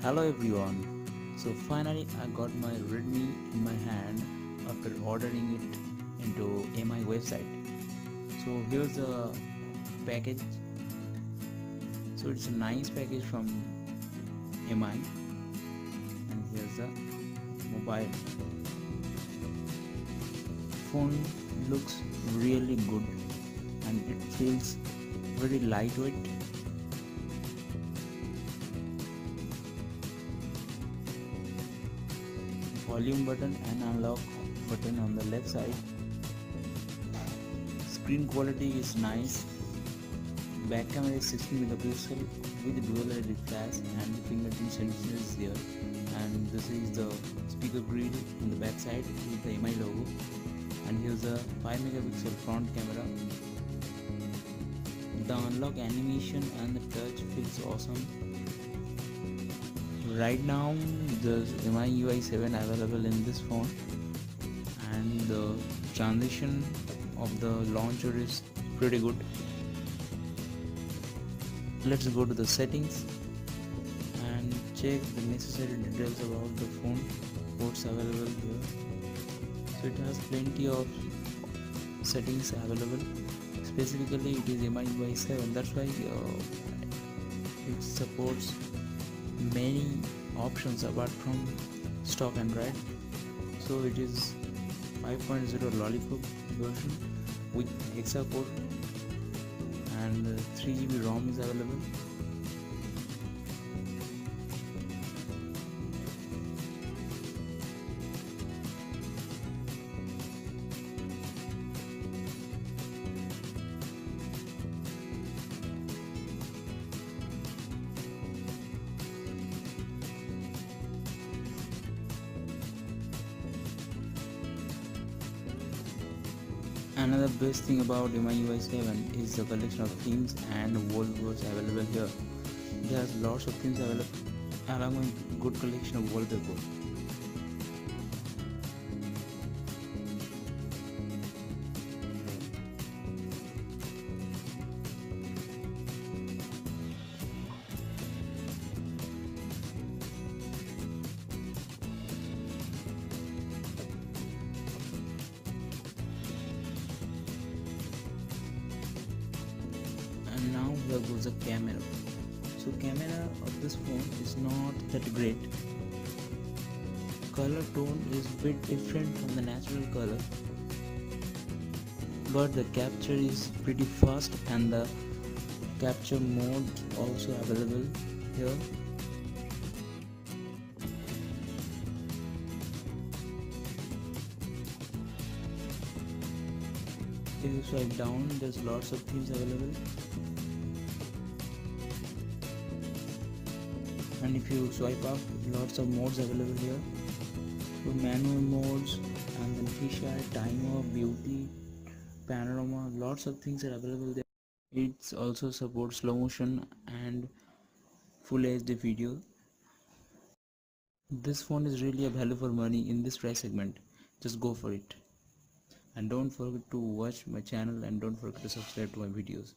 Hello everyone. So finally I got my Redmi in my hand after ordering it into MI website. So here's the package. So it's a nice package from MI, and here's the mobile. Phone looks really good and it feels very lightweight. Volume button and unlock button on the left side. Screen quality is nice. Back camera is 16 megapixel with dual LED flash and the fingerprint sensor is there. And this is the speaker grill on the back side with the MI logo. And here's the 5 megapixel front camera. The unlock animation and the touch feels awesome. Right now there's MI UI 7 available in this phone, and the transition of the launcher is pretty good. Let's go to the settings and check the necessary details about the phone, what's available here. So it has plenty of settings available. Specifically it is MI UI 7, that's why it supports many options apart from stock Android. So it is 5.0 lollipop version with hexa-core and 3GB ROM is available. Another best thing about MI UI 7 is the collection of themes and wallpapers available here. There's lots of themes available along with good collection of wallpapers. And now here goes the camera. So camera of this phone is not that great. Color tone is bit different from the natural color, but the capture is pretty fast and the capture mode also available here. If you swipe down, there's lots of themes available. And if you swipe up, lots of modes available here. So manual modes and then fisheye, timer, beauty, panorama, lots of things are available there. It also supports slow motion and full HD video. This phone is really a value for money in this price segment. Just go for it. And don't forget to watch my channel and don't forget to subscribe to my videos.